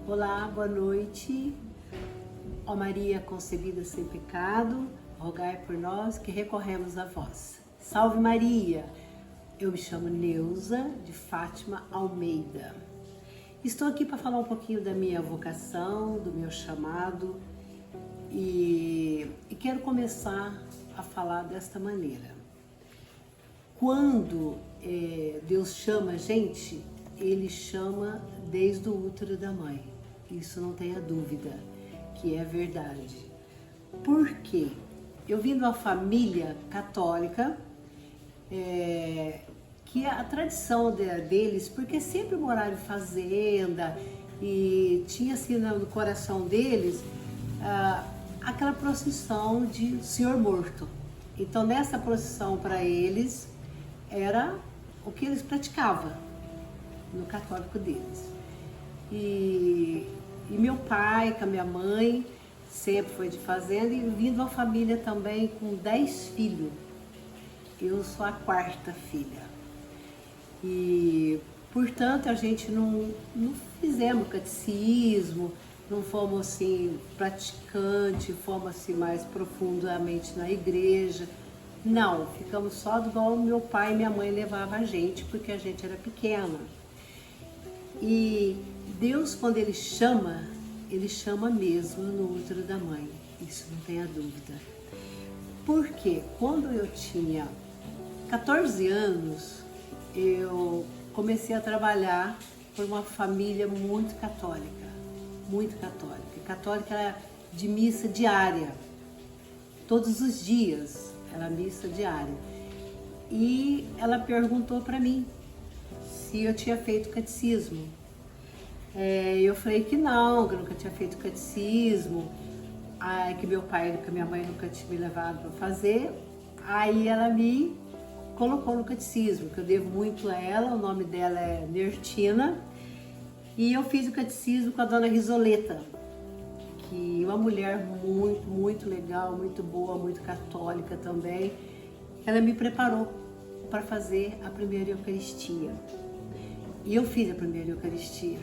Olá, boa noite. Ó Maria concebida sem pecado, rogai por nós que recorremos a vós. Salve Maria! Eu me chamo Neuza de Fátima Almeida. Estou aqui para falar um pouquinho da minha vocação, do meu chamado e quero começar a falar desta maneira. Quando Deus chama a gente, Ele chama desde o útero da mãe. Isso não tenha dúvida, que é verdade. Por quê? Eu vim de uma família católica, que a tradição deles, porque sempre moraram em fazenda e tinha assim no coração deles aquela procissão de Senhor Morto. Então nessa procissão para eles era o que eles praticavam no católico deles. E meu pai com a minha mãe sempre foi de fazenda e vim de uma família também com 10 filhos. Eu sou a quarta filha. E, portanto, a gente não fizemos catecismo, não fomos assim praticantes, fomos assim mais profundamente na igreja. Não, ficamos só igual meu pai e minha mãe levavam a gente, porque a gente era pequena. E Deus, quando Ele chama mesmo no útero da mãe, isso não tenha dúvida. Porque quando eu tinha 14 anos, eu comecei a trabalhar por uma família muito católica, muito católica. Católica era de missa diária, todos os dias era missa diária. E ela perguntou para mim se eu tinha feito catecismo. Eu falei que não, que eu nunca tinha feito catecismo, que meu pai e minha mãe nunca tinham me levado para fazer. Aí ela me colocou no catecismo, que eu devo muito a ela, o nome dela é Nertina, e eu fiz o catecismo com a dona Risoleta, que é uma mulher muito, muito legal, muito boa, muito católica também. Ela me preparou para fazer a primeira Eucaristia. E eu fiz a primeira Eucaristia.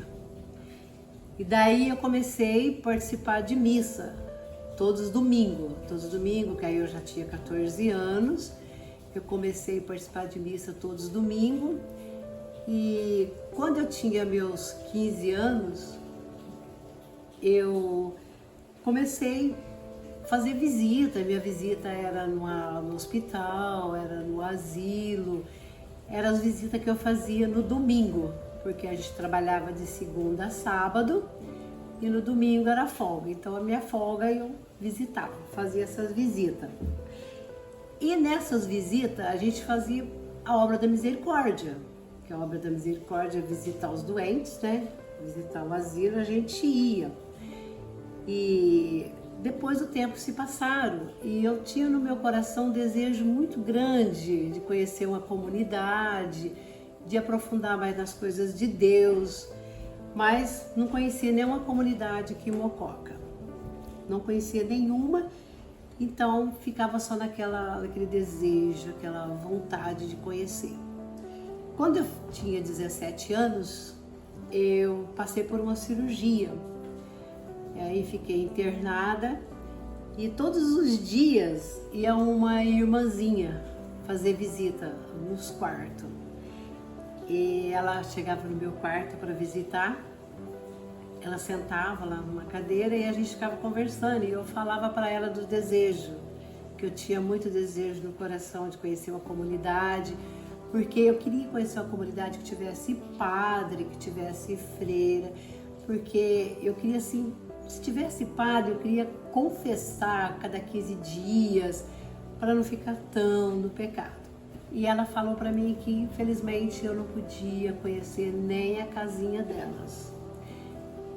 E daí eu comecei a participar de missa, todos os domingos, que aí eu já tinha 14 anos, eu comecei a participar de missa todos os domingos. E quando eu tinha meus 15 anos, eu comecei a fazer visita. Minha visita era no hospital, era no asilo, eram as visitas que eu fazia no domingo, porque a gente trabalhava de segunda a sábado e no domingo era folga. Então a minha folga eu visitava, fazia essas visitas. E nessas visitas a gente fazia a obra da misericórdia, que a obra da misericórdia é visitar os doentes, né? Visitar o asilo, a gente ia. E depois o tempo se passaram e eu tinha no meu coração um desejo muito grande de conhecer uma comunidade, de aprofundar mais nas coisas de Deus, mas não conhecia nenhuma comunidade aqui em Mococa. Não conhecia nenhuma, então ficava só naquele desejo, aquela vontade de conhecer. Quando eu tinha 17 anos, eu passei por uma cirurgia. E aí fiquei internada e todos os dias ia uma irmãzinha fazer visita nos quartos. E ela chegava no meu quarto para visitar, ela sentava lá numa cadeira e a gente ficava conversando e eu falava para ela do desejo, que eu tinha muito desejo no coração de conhecer uma comunidade, porque eu queria conhecer uma comunidade que tivesse padre, que tivesse freira, porque eu queria assim, se tivesse padre, eu queria confessar a cada 15 dias para não ficar tão no pecado. E ela falou para mim que infelizmente eu não podia conhecer nem a casinha delas.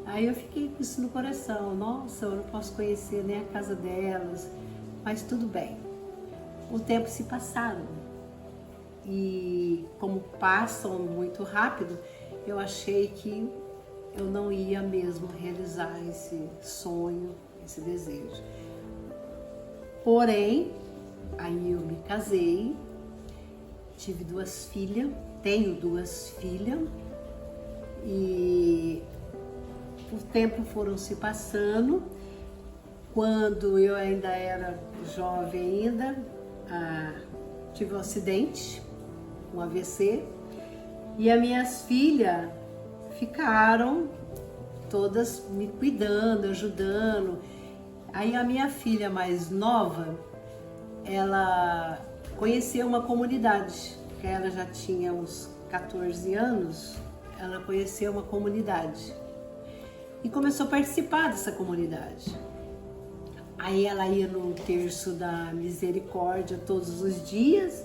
Aí eu fiquei com isso no coração, nossa, eu não posso conhecer nem a casa delas, mas tudo bem. O tempo se passaram e como passam muito rápido, eu achei que eu não ia mesmo realizar esse sonho, esse desejo. Porém, aí eu me casei, tive 2 filhas, tenho 2 filhas, e o tempo foram se passando. Quando eu ainda era jovem tive um acidente, um AVC, e as minhas filhas ficaram todas me cuidando, ajudando. Aí a minha filha mais nova, ela conheceu uma comunidade, que ela já tinha uns 14 anos, ela conheceu uma comunidade e começou a participar dessa comunidade. Aí ela ia no terço da misericórdia todos os dias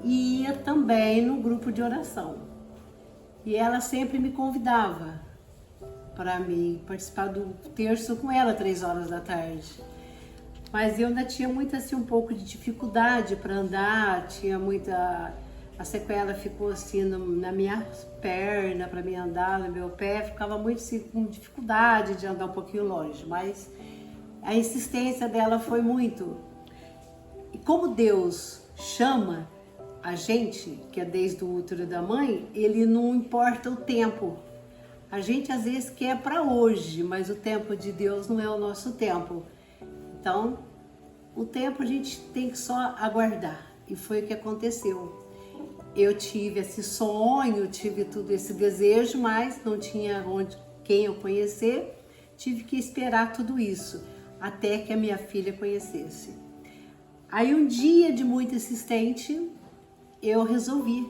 e ia também no grupo de oração. E ela sempre me convidava para mim participar do terço com ela 3 horas da tarde. Mas eu ainda tinha muito assim um pouco de dificuldade para andar, a sequela ficou assim na minha perna para me andar, no meu pé, ficava muito assim, com dificuldade de andar um pouquinho longe, mas a insistência dela foi muito. E como Deus chama a gente, que é desde o útero da mãe, ele não importa o tempo. A gente às vezes quer para hoje, mas o tempo de Deus não é o nosso tempo. Então, o tempo a gente tem que só aguardar. E foi o que aconteceu. Eu tive esse sonho, tive tudo esse desejo, mas não tinha quem eu conhecer. Tive que esperar tudo isso, até que a minha filha conhecesse. Aí um dia de muito insistente, eu resolvi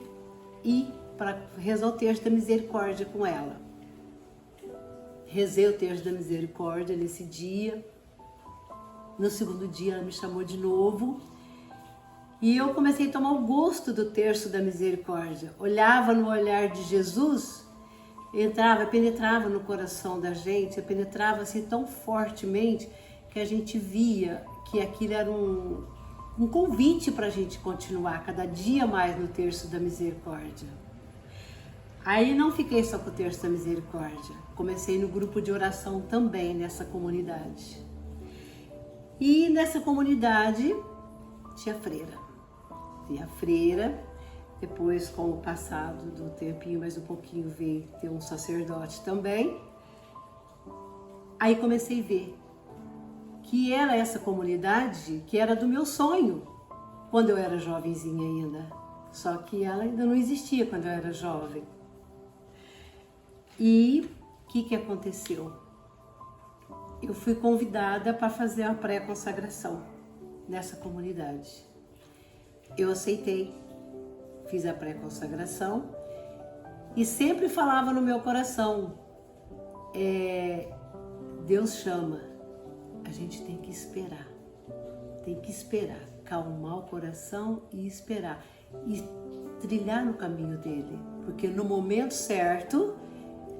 ir para rezar o terço da misericórdia com ela. Rezei o terço da misericórdia nesse dia. No segundo dia ela me chamou de novo e eu comecei a tomar o gosto do terço da misericórdia. Olhava no olhar de Jesus, penetrava no coração da gente, penetrava assim tão fortemente que a gente via que aquilo era um convite para a gente continuar cada dia mais no terço da misericórdia. Aí não fiquei só com o terço da misericórdia, comecei no grupo de oração também nessa comunidade. E nessa comunidade tinha freira, depois com o passado do tempinho, mais um pouquinho veio ter um sacerdote também. Aí comecei a ver que era essa comunidade que era do meu sonho, quando eu era jovenzinha ainda. Só que ela ainda não existia quando eu era jovem. E o que aconteceu? Eu fui convidada para fazer a pré-consagração nessa comunidade. Eu aceitei, fiz a pré-consagração e sempre falava no meu coração, Deus chama, a gente tem que esperar, calmar o coração e esperar e trilhar no caminho dele, porque no momento certo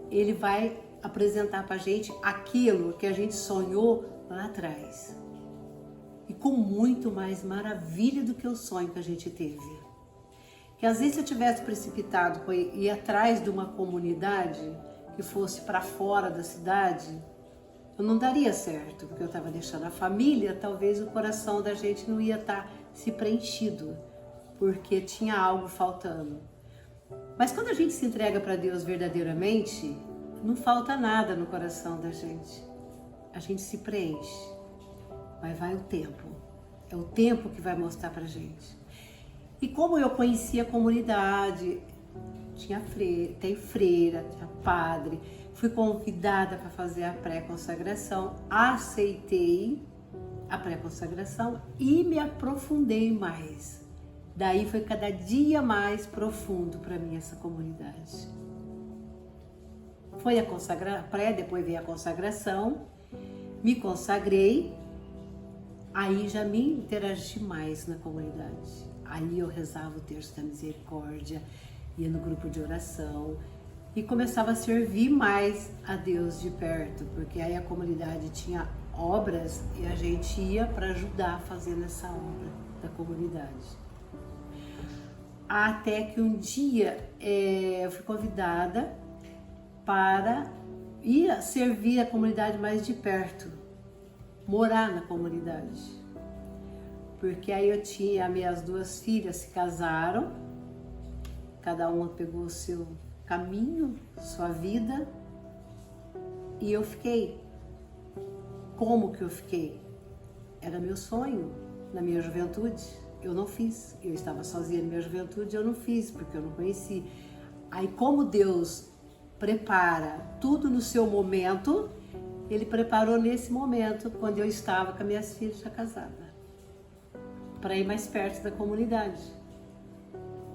ele vai apresentar pra gente aquilo que a gente sonhou lá atrás. E com muito mais maravilha do que o sonho que a gente teve. Que às vezes se eu tivesse precipitado para ir atrás de uma comunidade que fosse para fora da cidade, eu não daria certo, porque eu estava deixando a família, talvez o coração da gente não ia estar se preenchido, porque tinha algo faltando. Mas quando a gente se entrega para Deus verdadeiramente, não falta nada no coração da gente. A gente se preenche, mas vai o tempo. É o tempo que vai mostrar pra gente. E como eu conhecia a comunidade, tem freira, tinha padre, fui convidada para fazer a pré-consagração, aceitei a pré-consagração e me aprofundei mais. Daí foi cada dia mais profundo para mim essa comunidade. Foi a pré, depois veio a consagração, me consagrei, aí já me interagi mais na comunidade. Aí eu rezava o terço da misericórdia, ia no grupo de oração e começava a servir mais a Deus de perto, porque aí a comunidade tinha obras e a gente ia para ajudar a fazer essa obra da comunidade. Até que um dia eu fui convidada para ir servir a comunidade mais de perto, morar na comunidade. Porque aí eu tinha, minhas 2 filhas se casaram cada um pegou o seu caminho, sua vida, e eu fiquei. Como que eu fiquei? Era meu sonho na minha juventude, eu não fiz. Eu estava sozinha na minha juventude, eu não fiz, porque eu não conheci. Aí como Deus prepara tudo no seu momento, Ele preparou nesse momento, quando eu estava com as minhas filhas já casadas, para ir mais perto da comunidade,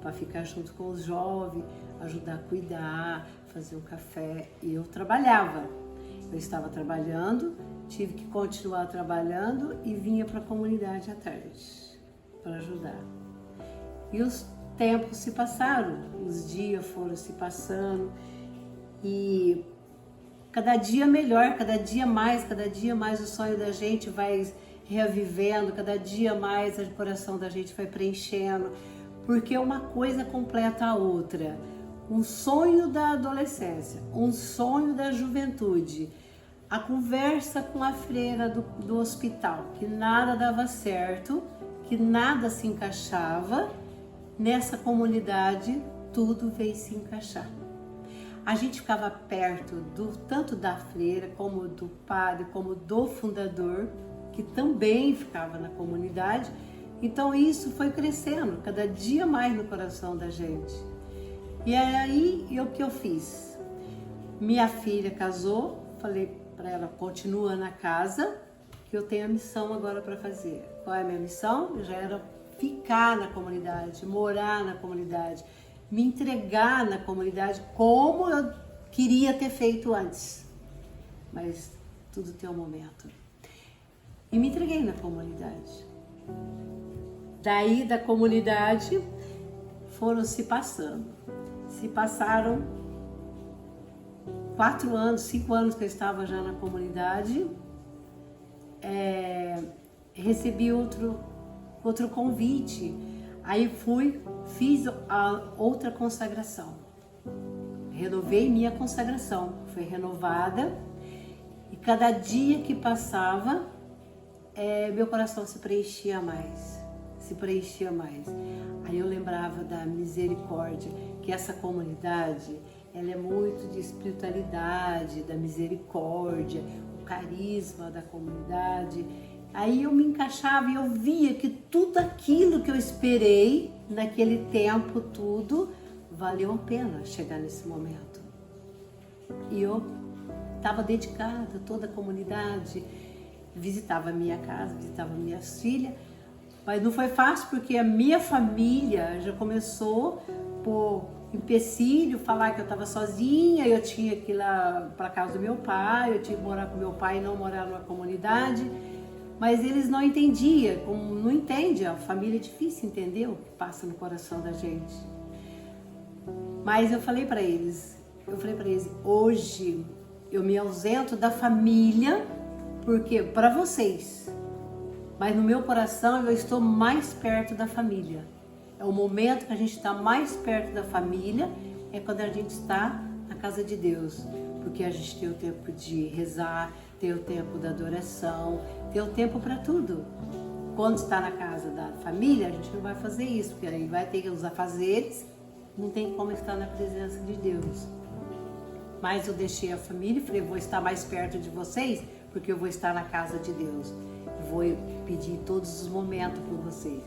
para ficar junto com os jovens, ajudar a cuidar, fazer um café. E eu trabalhava. Eu estava trabalhando, tive que continuar trabalhando e vinha para a comunidade à tarde para ajudar. E os tempos se passaram, os dias foram se passando e cada dia melhor, cada dia mais o sonho da gente vai reavivendo, cada dia mais o coração da gente vai preenchendo, porque uma coisa completa a outra. Um sonho da adolescência, um sonho da juventude, a conversa com a freira do hospital, que nada dava certo, que nada se encaixava, nessa comunidade tudo veio se encaixar. A gente ficava perto tanto da freira, como do padre, como do fundador, que também ficava na comunidade. Então isso foi crescendo cada dia mais no coração da gente. E aí, o que eu fiz? Minha filha casou, falei para ela, continua na casa, que eu tenho a missão agora para fazer. Qual é a minha missão? Já era ficar na comunidade, morar na comunidade, me entregar na comunidade como eu queria ter feito antes. Mas tudo tem um momento. E me entreguei na comunidade. Daí da comunidade foram se passando. Se passaram 4 anos, 5 anos que eu estava já na comunidade. Recebi outro convite. Aí fiz a outra consagração. Renovei minha consagração. Foi renovada. E cada dia que passava, meu coração se preenchia mais. Aí eu lembrava da misericórdia, que essa comunidade, ela é muito de espiritualidade, da misericórdia, o carisma da comunidade. Aí eu me encaixava e eu via que tudo aquilo que eu esperei naquele tempo, tudo valeu a pena chegar nesse momento. E eu estava dedicada a toda a comunidade, visitava a minha casa, visitava minhas filhas, mas não foi fácil porque a minha família já começou por empecilho, falar que eu estava sozinha, eu tinha que ir lá para casa do meu pai, eu tinha que morar com meu pai e não morar numa comunidade. Mas eles não entendiam, como não entende, a família é difícil entender o que passa no coração da gente. Mas eu falei para eles, hoje eu me ausento da família, porque para vocês, mas no meu coração eu estou mais perto da família. É o momento que a gente está mais perto da família, é quando a gente está na casa de Deus, porque a gente tem o tempo de rezar, tem o tempo da adoração, tem o tempo para tudo. Quando está na casa da família, a gente não vai fazer isso, porque aí vai ter os afazeres, não tem como estar na presença de Deus. Mas eu deixei a família e falei, vou estar mais perto de vocês, porque eu vou estar na casa de Deus. Vou pedir todos os momentos por vocês.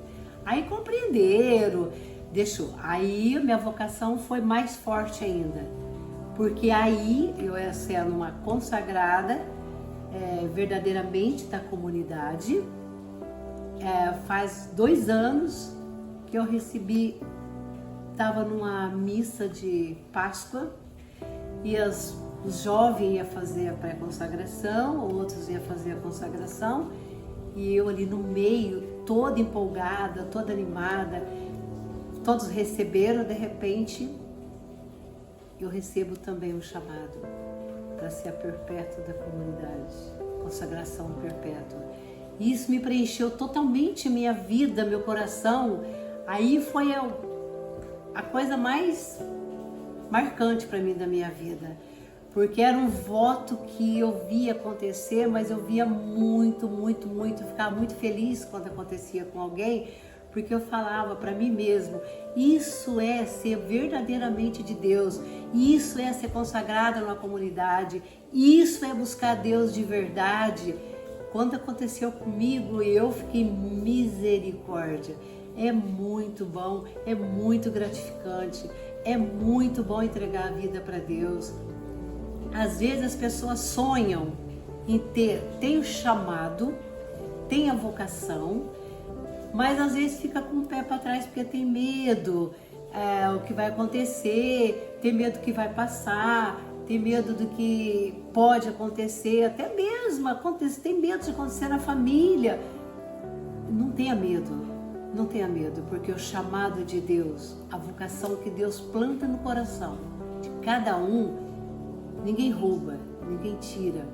Aí compreenderam, deixou. Aí minha vocação foi mais forte ainda, porque aí eu ia sendo uma consagrada verdadeiramente da comunidade. Faz 2 anos que eu recebi, estava numa missa de Páscoa e os jovens iam fazer a pré-consagração, outros iam fazer a consagração, e eu ali no meio, toda empolgada, toda animada, todos receberam. De repente eu recebo também um chamado para ser a perpétua da comunidade, consagração perpétua. E isso me preencheu totalmente minha vida, meu coração. Aí foi a coisa mais marcante para mim da minha vida, porque era um voto que eu via acontecer, mas eu via muito, ficava muito feliz quando acontecia com alguém, porque eu falava para mim mesmo, isso é ser verdadeiramente de Deus, isso é ser consagrada numa comunidade, isso é buscar Deus de verdade. Quando aconteceu comigo, eu fiquei misericórdia. É muito bom, é muito gratificante, é muito bom entregar a vida para Deus. Às vezes as pessoas sonham em tem o chamado, tem a vocação, mas às vezes fica com o pé para trás porque tem medo o que vai acontecer, tem medo que vai passar, tem medo do que pode acontecer, até mesmo tem medo de acontecer na família. Não tenha medo. Não tenha medo, porque o chamado de Deus, a vocação que Deus planta no coração de cada um, ninguém rouba, ninguém tira,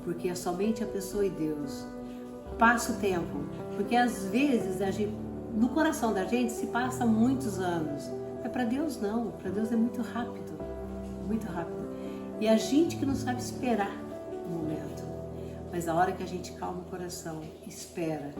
porque é somente a pessoa e Deus. Passa o tempo, porque às vezes no coração da gente se passa muitos anos, mas para Deus não, para Deus é muito rápido, muito rápido. E a gente que não sabe esperar o momento, mas a hora que a gente calma o coração, espera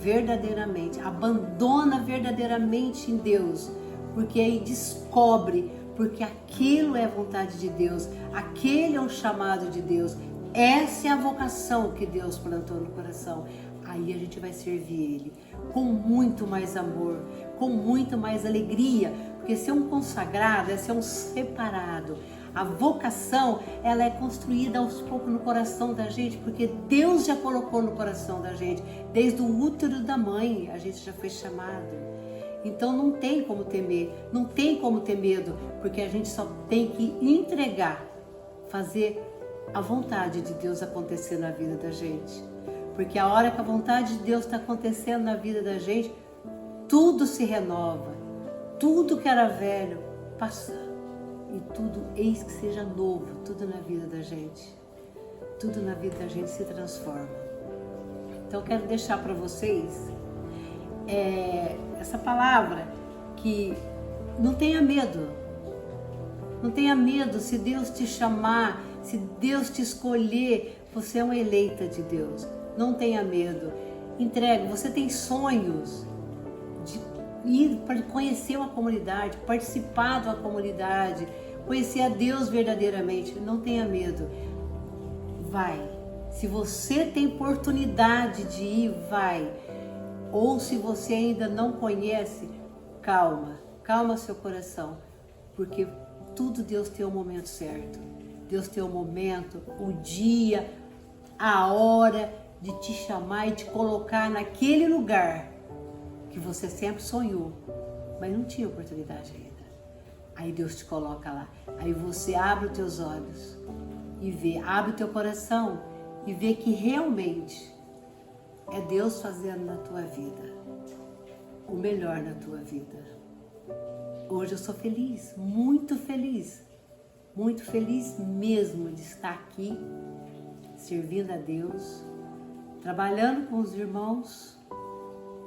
verdadeiramente, abandona verdadeiramente em Deus, porque aí descobre, porque aquilo é a vontade de Deus, aquele é um chamado de Deus, essa é a vocação que Deus plantou no coração. Aí a gente vai servir Ele com muito mais amor, com muito mais alegria, porque ser um consagrado é ser um separado. A vocação, ela é construída aos poucos no coração da gente, porque Deus já colocou no coração da gente. Desde o útero da mãe, a gente já foi chamado. Então não tem como temer, não tem como ter medo, porque a gente só tem que entregar, fazer a vontade de Deus acontecer na vida da gente. Porque a hora que a vontade de Deus está acontecendo na vida da gente, tudo se renova, tudo que era velho passa. E tudo, eis que seja novo, tudo na vida da gente. Tudo na vida da gente se transforma. Então eu quero deixar para vocês essa palavra que não tenha medo. Não tenha medo se Deus te chamar, se Deus te escolher, você é uma eleita de Deus. Não tenha medo. Entregue, você tem sonhos de ir para conhecer uma comunidade, participar de uma comunidade, conhecer a Deus verdadeiramente. Não tenha medo. Vai. Se você tem oportunidade de ir, vai. Ou se você ainda não conhece, calma. Calma seu coração. Porque tudo Deus tem o momento certo. Deus tem o momento, o dia, a hora de te chamar e te colocar naquele lugar que você sempre sonhou, mas não tinha oportunidade ainda. Aí Deus te coloca lá. Aí você abre os teus olhos e vê, abre o teu coração e vê que realmente é Deus fazendo na tua vida o melhor na tua vida. Hoje eu sou feliz, muito feliz mesmo de estar aqui, servindo a Deus, trabalhando com os irmãos,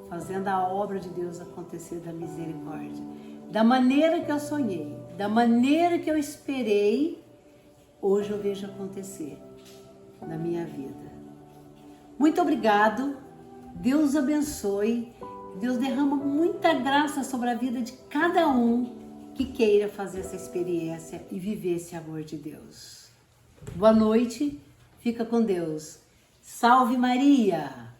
fazendo a obra de Deus acontecer da misericórdia. Da maneira que eu sonhei, da maneira que eu esperei, hoje eu vejo acontecer na minha vida. Muito obrigado, Deus abençoe, Deus derrama muita graça sobre a vida de cada um que queira fazer essa experiência e viver esse amor de Deus. Boa noite, fica com Deus. Salve Maria!